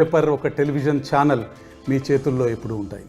Paper ఒక television channel మీ చేతుల్లో ఎప్పుడూ ఉంటాయి.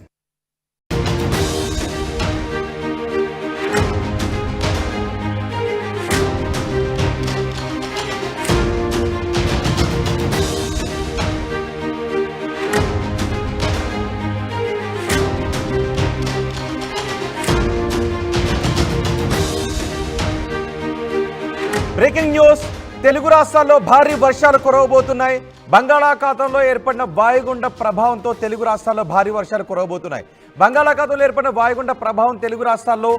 Breaking news. తెలుగు రాష్ట్రాల్లో భారీ వర్షాలు కురవబోతున్నాయి. బంగాళాఖాతంలో ఏర్పడిన వాయుగుండ ప్రభావంతో తెలుగు రాష్ట్రాల్లో భారీ వర్షాలు కురవబోతున్నాయి. బంగాళాఖాతంలో ఏర్పడిన వాయుగుండ ప్రభావం తెలుగు రాష్ట్రాల్లో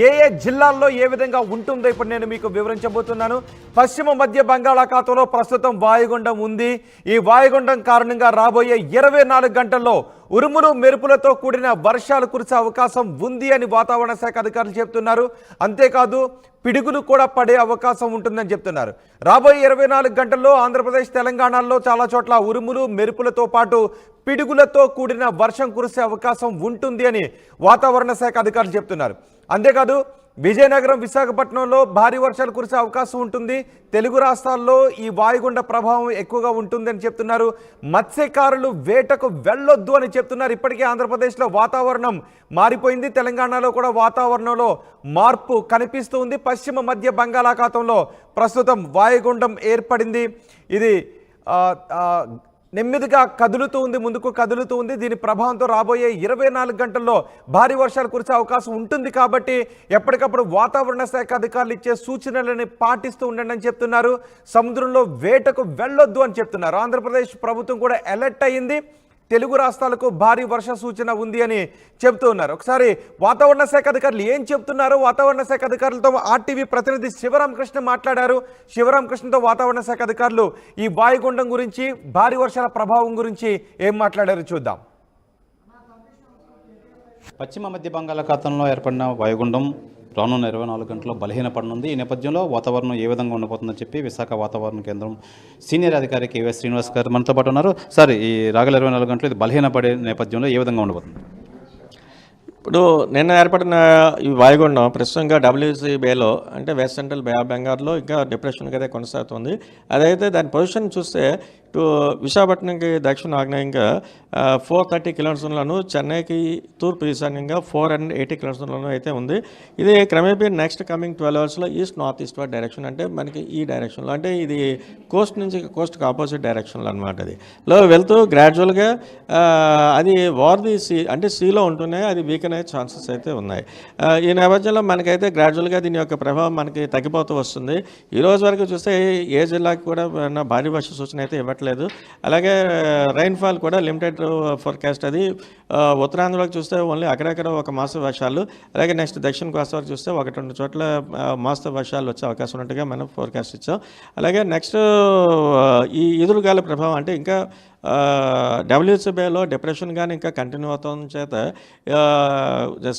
ఏ జిల్లాల్లో ఏ విధంగా ఉంటుందో ఇప్పుడు నేను మీకు వివరించబోతున్నాను. పశ్చిమ మధ్య బంగాళాఖాతంలో ప్రస్తుతం వాయుగుండం ఉంది. ఈ వాయుగుండం కారణంగా రాబోయే 24 గంటల్లో ఉరుములు మెరుపులతో కూడిన వర్షాలు కురిసే అవకాశం ఉంది అని వాతావరణ శాఖ అధికారులు చెప్తున్నారు. అంతేకాదు పిడుగులు కూడా పడే అవకాశం ఉంటుందని చెప్తున్నారు. రాబోయే 24 గంటల్లో ఆంధ్రప్రదేశ్, తెలంగాణలో చాలా చోట్ల ఉరుములు మెరుపులతో పాటు పిడుగులతో కూడిన వర్షం కురిసే అవకాశం ఉంటుంది అని వాతావరణ శాఖ అధికారులు చెప్తున్నారు. అంతేకాదు విజయనగరం, విశాఖపట్నంలో భారీ వర్షాలు కురిసే అవకాశం ఉంటుంది. తెలుగు రాష్ట్రాల్లో ఈ వాయుగుండ ప్రభావం ఎక్కువగా ఉంటుందని చెప్తున్నారు. మత్స్యకారులు వేటకు వెళ్ళొద్దు అని చెప్తున్నారు. ఇప్పటికే ఆంధ్రప్రదేశ్లో వాతావరణం మారిపోయింది. తెలంగాణలో కూడా వాతావరణంలో మార్పు కనిపిస్తుంది. పశ్చిమ మధ్య బంగాళాఖాతంలో ప్రస్తుతం వాయుగుండం ఏర్పడింది. ఇది నెమ్మదిగా కదులుతూ ఉంది, ముందుకు కదులుతూ ఉంది. దీని ప్రభావంతో రాబోయే 24 గంటల్లో భారీ వర్షాలు కురిసే అవకాశం ఉంటుంది. కాబట్టి ఎప్పటికప్పుడు వాతావరణ శాఖ అధికారులు ఇచ్చే సూచనలని పాటిస్తూ ఉండండి అని చెప్తున్నారు. సముద్రంలో వేటకు వెళ్ళొద్దు అని చెప్తున్నారు. ఆంధ్రప్రదేశ్ ప్రభుత్వం కూడా అలర్ట్ అయ్యింది. తెలుగు రాష్ట్రాలకు భారీ వర్ష సూచన ఉంది అని చెప్తూ ఉన్నారు. ఒకసారి వాతావరణ శాఖ అధికారులు ఏం చెప్తున్నారు, వాతావరణ శాఖ అధికారులతో ఆర్టీవీ ప్రతినిధి శివరామకృష్ణ మాట్లాడారు. శివరామకృష్ణతో వాతావరణ శాఖ అధికారులు ఈ వాయుగుండం గురించి, భారీ వర్షాల ప్రభావం గురించి ఏం మాట్లాడారు చూద్దాం. పశ్చిమ మధ్య బంగాళాఖాతంలో ఏర్పడిన వాయుగుండం రానున్న 24 గంటల్లో బలహీనపడనుంది. ఈ నేపథ్యంలో వాతావరణం ఏ విధంగా ఉండబోతుందని చెప్పి విశాఖ వాతావరణ కేంద్రం సీనియర్ అధికారి కేవీఎస్ శ్రీనివాస్ గారు మనతో పాటు ఉన్నారు. సార్, ఈ రాగల 24 గంటలు ఇది బలహీనపడే నేపథ్యంలో ఏ విధంగా ఉండబోతుంది? ఇప్పుడు నిన్న ఏర్పడిన ఈ వాయుగుండం ప్రస్తుతంగా WC బేలో, అంటే వెస్ట్ సెంట్రల్ బే ఆఫ్ బెంగాల్లో ఇంకా డిప్రెషన్గా అయితే కొనసాగుతుంది. అదైతే దాని పొజిషన్ చూస్తే ఇటు విశాఖపట్నంకి దక్షిణ ఆగ్నేయంగా 430 కిలోమీటర్లను, చెన్నైకి తూర్పు ఈశాన్యంగా 480 కిలోమీటర్లను అయితే ఉంది. ఇది క్రమేపీ నెక్స్ట్ కమింగ్ 12 అవర్స్లో east north east word direction, అంటే మనకి ఈ డైరెక్షన్లో, అంటే ఇది కోస్ట్ నుంచి కోస్ట్కి ఆపోజిట్ డైరెక్షన్లో అనమాట. అది లో వెళ్తూ గ్రాడ్యువల్గా అది వార్ది సీ, అంటే సీలో ఉంటూనే అది వీకెన్ అయ్యే ఛాన్సెస్ అయితే ఉన్నాయి. ఈ నేపథ్యంలో మనకైతే గ్రాడ్యువల్గా దీని యొక్క ప్రభావం మనకి తగ్గిపోతూ వస్తుంది. ఈ రోజు వరకు చూస్తే ఏ జిల్లాకి కూడా భారీ వర్ష సూచన అయితే ఇవ్వట్లేదు. అలాగే రైన్ఫాల్ కూడా లిమిటెడ్ ఫోర్కాస్ట్. అది ఉత్తరాంధ్రలోకి చూస్తే ఓన్లీ అక్కడక్కడ ఒక మాస వర్షాలు, అలాగే నెక్స్ట్ దక్షిణ కోస్తా వరకు చూస్తే 1-2 చోట్ల మోస్తరు వర్షాలు వచ్చే అవకాశం ఉన్నట్టుగా మనం ఫోర్కాస్ట్ ఇచ్చాం. అలాగే నెక్స్ట్ ఈ ఎదురుగాలి ప్రభావం, అంటే ఇంకా WC బేలో డిప్రెషన్ కానీ ఇంకా కంటిన్యూ అవుతుంది చేత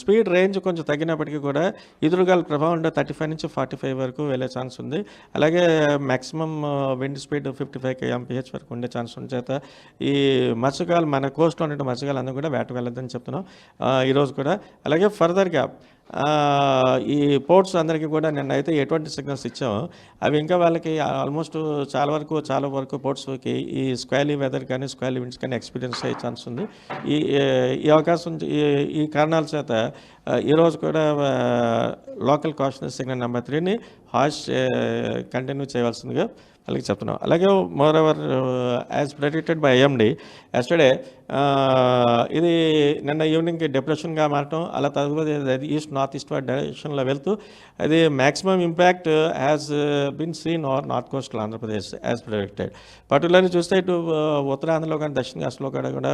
స్పీడ్ రేంజ్ కొంచెం తగ్గినప్పటికీ కూడా ఎదురుగాలి ప్రభావం ఉంటే 35 నుంచి 45 వరకు వెళ్ళే ఛాన్స్ ఉంది. అలాగే మ్యాక్సిమం విండ్ స్పీడ్ 55 kmph వరకు ఉండే ఛాన్స్ ఉన్న చేత ఈ మత్స్యకాలు, మన కోస్ట్లో ఉండే మత్స్యకాలు అందరూ కూడా వేటకు వెళ్ళొద్దని చెప్తున్నాం ఈరోజు కూడా. అలాగే ఫర్దర్గా ఈ పోర్ట్స్ అందరికీ కూడా నిన్న అయితే ఎటువంటి సిగ్నల్స్ ఇచ్చామో అవి ఇంకా వాళ్ళకి ఆల్మోస్ట్ చాలా వరకు పోర్ట్స్కి ఈ స్క్వాలీ వెదర్ కానీ స్క్వాలీ విండ్స్ కానీ ఎక్స్పీరియన్స్ అయ్యే ఛాన్స్ ఉంది. ఈ అవకాశం, ఈ కారణాల చేత ఈరోజు కూడా లోకల్ కాషనరీ సిగ్నల్ నెంబర్ 3ని హాష్ కంటిన్యూ చేయవలసిందిగా వాళ్ళకి చెప్తున్నాం. అలాగే moreover as predicted by IMD yesterday, ఇది నిన్న ఈవినింగ్కి డిప్రెషన్గా మారటం, అలా తదుపరి ఈస్ట్ నార్త్ ఈస్ట్ వర్డ్ డైరెక్షన్లో వెళ్తూ అది maximum impact has been scene are north coastal Andhra Pradesh as predicted. Particularly చూస్తే ఇటు ఉత్తరాంధ్రలో కానీ దక్షిణ కాస్ట్లో కూడా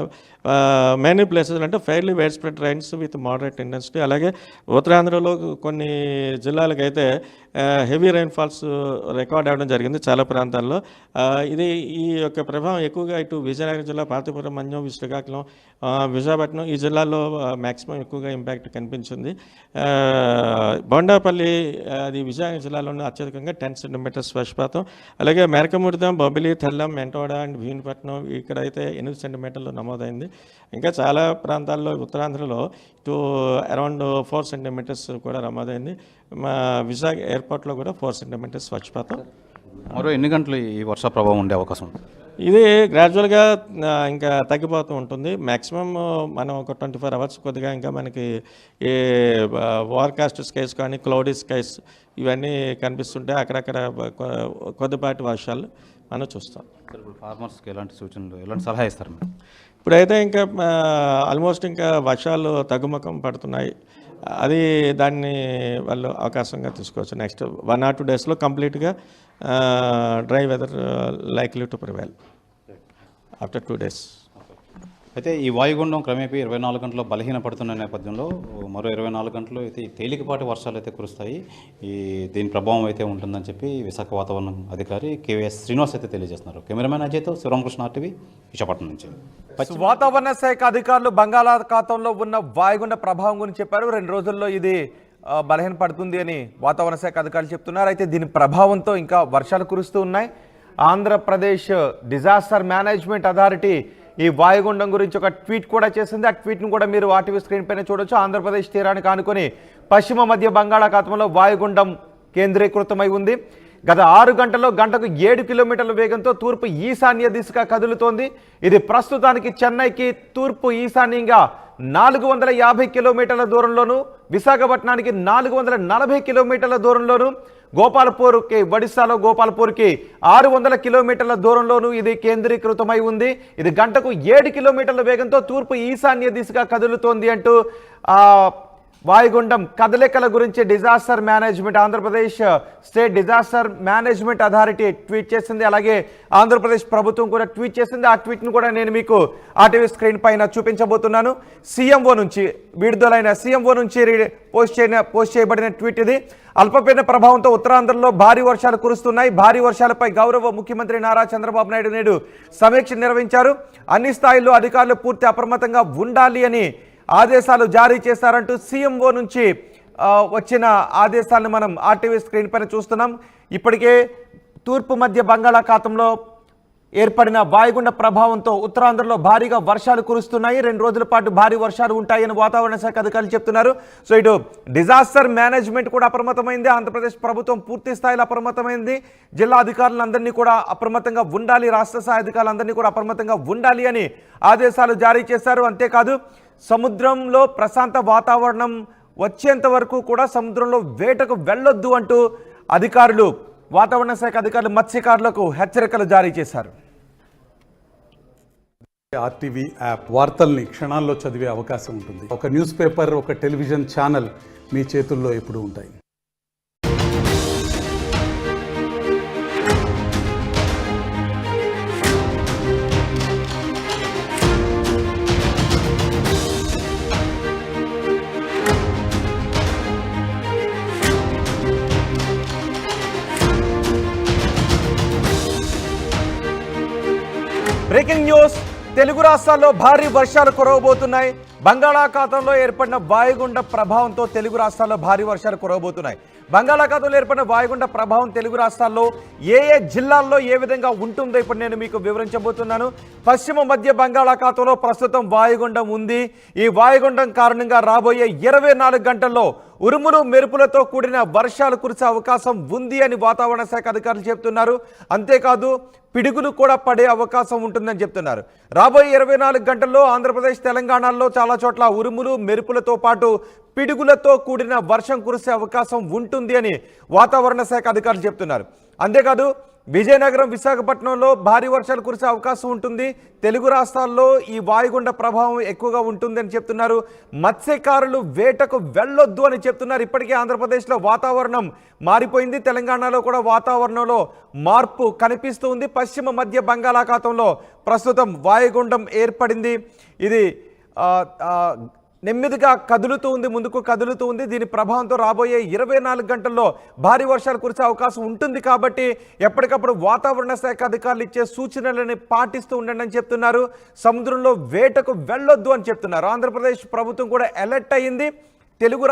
మెనీ ప్లేసెస్ అంటే fairly wide spread rains with moderate intensity. అలాగే ఉత్తరాంధ్రలో కొన్ని జిల్లాలకైతే హెవీ రైన్ఫాల్స్ రికార్డ్ అవ్వడం జరిగింది చాలా ప్రాంతాల్లో. ఇది ఈ యొక్క ప్రభావం ఎక్కువగా ఇటు విజయనగరం జిల్లా, పార్తీపురం, మన్యం, శ్రీకాకుళం, విశాఖపట్నం ఈ జిల్లాల్లో మ్యాక్సిమం ఎక్కువగా ఇంపాక్ట్ కనిపించింది. బొండాపల్లి, అది విజయనగరం జిల్లాలోనే అత్యధికంగా 10 సెంటీమీటర్స్ వర్షపాతం. అలాగే మేరకముడిదం, బొబ్బిలి, తెల్లం, మెంటోడ అండ్ భీమునిపట్నం ఇక్కడైతే 8 సెంటీమీటర్లు నమోదైంది. ఇంకా చాలా ప్రాంతాల్లో ఉత్తరాంధ్రలో టు అరౌండ్ 4 సెంటీమీటర్స్ కూడా నమోదైంది. మా విశాఖ ఎయిర్పోర్ట్లో కూడా 4 సెంటీమీటర్స్ వర్షపాతం మరో ఎన్ని గంటలు ఈ వర్ష ప్రభావం ఉండే అవకాశం ఉంది? ఇది గ్రాడ్యువల్గా ఇంకా తగ్గిపోతూ ఉంటుంది. మ్యాక్సిమం మనం ఒక 24 అవర్స్ కొద్దిగా ఇంకా మనకి ఈ ఓవర్కాస్ట్ స్కైస్ కానీ క్లౌడీ స్కైస్ ఇవన్నీ కనిపిస్తుంటే అక్కడక్కడ కొద్దిపాటి వర్షాలు మనం చూస్తాం. ఇప్పుడు ఫార్మర్స్కి ఎలాంటి సూచనలు, ఎలాంటి సలహా ఇస్తారు మీరు? ఇప్పుడైతే ఇంకా ఆల్మోస్ట్ ఇంకా వర్షాలు తగ్గుముఖం పడుతున్నాయి. అది దాన్ని వాళ్ళు అవకాశంగా తీసుకోవచ్చు. నెక్స్ట్ 1 or 2 డేస్లో కంప్లీట్గా dry weather likely to prevail after 2 days. అయితే ఈ వాయుగుండం క్రమేపీ 24 గంటల్లో బలహీనపడుతున్న నేపథ్యంలో మరో 24 గంటలు అయితే తేలికపాటి వర్షాలు అయితే కురుస్తాయి. దీని ప్రభావం అయితే ఉంటుందని చెప్పి విశాఖ వాతావరణ అధికారి కేవీఎస్ శ్రీనివాస్ అయితే తెలియజేస్తున్నారు. కెమెరామెన్ అజయ్తో శివరామకృష్ణ RTV విశాఖపట్నం నుంచి. వాతావరణ శాఖ అధికారులు బంగాళాఖాతంలో ఉన్న వాయుగుండ ప్రభావం గురించి చెప్పారు. 2 రోజుల్లో ఇది బలహీనపడుతుంది అని వాతావరణ శాఖ అధికారులు చెప్తున్నారు. అయితే దీని ప్రభావంతో ఇంకా వర్షాలు కురుస్తూ ఉన్నాయి. ఆంధ్రప్రదేశ్ డిజాస్టర్ మేనేజ్మెంట్ అథారిటీ ఈ వాయుగుండం గురించి ఒక ట్వీట్ కూడా చేసింది. ఆ ట్వీట్ను కూడా మీరు RTV స్క్రీన్ పైన చూడొచ్చు. ఆంధ్రప్రదేశ్ తీరానికి ఆనుకొని పశ్చిమ మధ్య బంగాళాఖాతంలో వాయుగుండం కేంద్రీకృతమై ఉంది. గత 6 గంటల్లో గంటకు 7 కిలోమీటర్ల వేగంతో తూర్పు ఈశాన్య దిశగా కదులుతోంది. ఇది ప్రస్తుతానికి చెన్నైకి తూర్పు ఈశాన్యంగా 450 కిలోమీటర్ల దూరంలోను, విశాఖపట్నానికి 440 కిలోమీటర్ల దూరంలోను, గోపాల్పూర్కి ఒడిశాలో గోపాల్పూర్కి 600 కిలోమీటర్ల దూరంలోనూ ఇది కేంద్రీకృతమై ఉంది. ఇది గంటకు 7 కిలోమీటర్ల వేగంతో తూర్పు ఈశాన్య దిశగా కదులుతోంది అంటూ వాయుగుండం కదలికల గురించి disaster management, Andhra Pradesh state disaster management authority tweet చేసింది. అలాగే ఆంధ్రప్రదేశ్ ప్రభుత్వం కూడా ట్వీట్ చేసింది. ఆ ట్వీట్ను కూడా నేను మీకు RTV స్క్రీన్ పైన చూపించబోతున్నాను. సీఎంఓ నుంచి విడుదలైన సీఎంఓ నుంచి పోస్ట్ చేయబడిన ట్వీట్ ఇది. అల్పపీడన ప్రభావంతో ఉత్తరాంధ్రలో భారీ వర్షాలు కురుస్తున్నాయి. భారీ వర్షాలపై గౌరవ ముఖ్యమంత్రి నారా చంద్రబాబు నాయుడు నేడు సమీక్ష నిర్వహించారు. అన్ని స్థాయిల్లో అధికారులు పూర్తి అప్రమత్తంగా ఉండాలి అని ఆదేశాలు జారీ చేశారంటూ సీఎంఓ నుంచి వచ్చిన ఆదేశాలను మనం RTV స్క్రీన్ పైన చూస్తున్నాం. ఇప్పటికే తూర్పు మధ్య బంగాళాఖాతంలో ఏర్పడిన వాయుగుండ ప్రభావంతో ఉత్తరాంధ్రలో భారీగా వర్షాలు కురుస్తున్నాయి. 2 రోజుల పాటు భారీ వర్షాలు ఉంటాయని వాతావరణ శాఖ అధికారులు చెప్తున్నారు. సో ఇటు డిజాస్టర్ మేనేజ్మెంట్ కూడా అప్రమత్తమైంది. ఆంధ్రప్రదేశ్ ప్రభుత్వం పూర్తి స్థాయిలో అప్రమత్తమైంది. జిల్లా అధికారులందరినీ కూడా అప్రమత్తంగా ఉండాలి, రాష్ట్ర స్థాయి అధికారులందరినీ కూడా అప్రమత్తంగా ఉండాలి అని ఆదేశాలు జారీ చేశారు. అంతేకాదు సముద్రంలో ప్రశాంత వాతావరణం వచ్చేంత వరకు కూడా సముద్రంలో వేటకు వెళ్ళొద్దు అంటూ అధికారులు, వాతావరణ శాఖ అధికారులు మత్స్యకారులకు హెచ్చరికలు జారీ చేశారు. RTV యాప్ వార్తల్ని క్షణాల్లో చదివే అవకాశం ఉంటుంది. ఒక న్యూస్ పేపర్, ఒక టెలివిజన్ ఛానల్ మీ చేతుల్లో ఎప్పుడూ ఉంటాయి. Breaking news. తెలుగు రాష్ట్రాల్లో భారీ వర్షాలు కురవబోతున్నాయి. బంగాళాఖాతంలో ఏర్పడిన వాయుగుండ ప్రభావంతో తెలుగు రాష్ట్రాల్లో భారీ వర్షాలు కురవబోతున్నాయి. బంగాళాఖాతంలో ఏర్పడిన వాయుగుండ ప్రభావం తెలుగు రాష్ట్రాల్లో ఏ జిల్లాల్లో ఏ విధంగా ఉంటుందో ఇప్పుడు నేను మీకు వివరించబోతున్నాను. పశ్చిమ మధ్య బంగాళాఖాతంలో ప్రస్తుతం వాయుగుండం ఉంది. ఈ వాయుగుండం కారణంగా రాబోయే 24 గంటల్లో ఉరుములు మెరుపులతో కూడిన వర్షాలు కురిసే అవకాశం ఉంది అని వాతావరణ శాఖ అధికారులు చెప్తున్నారు. అంతేకాదు పిడుగులు కూడా పడే అవకాశం ఉంటుందని చెప్తున్నారు. రాబోయే 24 గంటల్లో ఆంధ్రప్రదేశ్, తెలంగాణలో చాలా చోట్ల ఉరుములు మెరుపులతో పాటు పిడుగులతో కూడిన వర్షం కురిసే అవకాశం ఉంటుంది అని వాతావరణ శాఖ అధికారులు చెప్తున్నారు. అంతేకాదు విజయనగరం, విశాఖపట్నంలో భారీ వర్షాలు కురిసే అవకాశం ఉంటుంది. తెలుగు రాష్ట్రాల్లో ఈ వాయుగుండ ప్రభావం ఎక్కువగా ఉంటుందని చెప్తున్నారు. మత్స్యకారులు వేటకు వెళ్ళొద్దు అని చెప్తున్నారు. ఇప్పటికే ఆంధ్రప్రదేశ్లో వాతావరణం మారిపోయింది. తెలంగాణలో కూడా వాతావరణంలో మార్పు కనిపిస్తుంది. పశ్చిమ మధ్య బంగాళాఖాతంలో ప్రస్తుతం వాయుగుండం ఏర్పడింది. ఇది నెమ్మదిగా కదులుతూ ఉంది, ముందుకు కదులుతూ ఉంది. దీని ప్రభావంతో రాబోయే 24 గంటల్లో భారీ వర్షాలు కురిసే అవకాశం ఉంటుంది. కాబట్టి ఎప్పటికప్పుడు వాతావరణ శాఖ అధికారులు ఇచ్చే సూచనలని పాటిస్తూ ఉండండి అని చెప్తున్నారు. సముద్రంలో వేటకు వెళ్ళొద్దు అని చెప్తున్నారు. ఆంధ్రప్రదేశ్ ప్రభుత్వం కూడా అలర్ట్ అయ్యింది. తెలుగు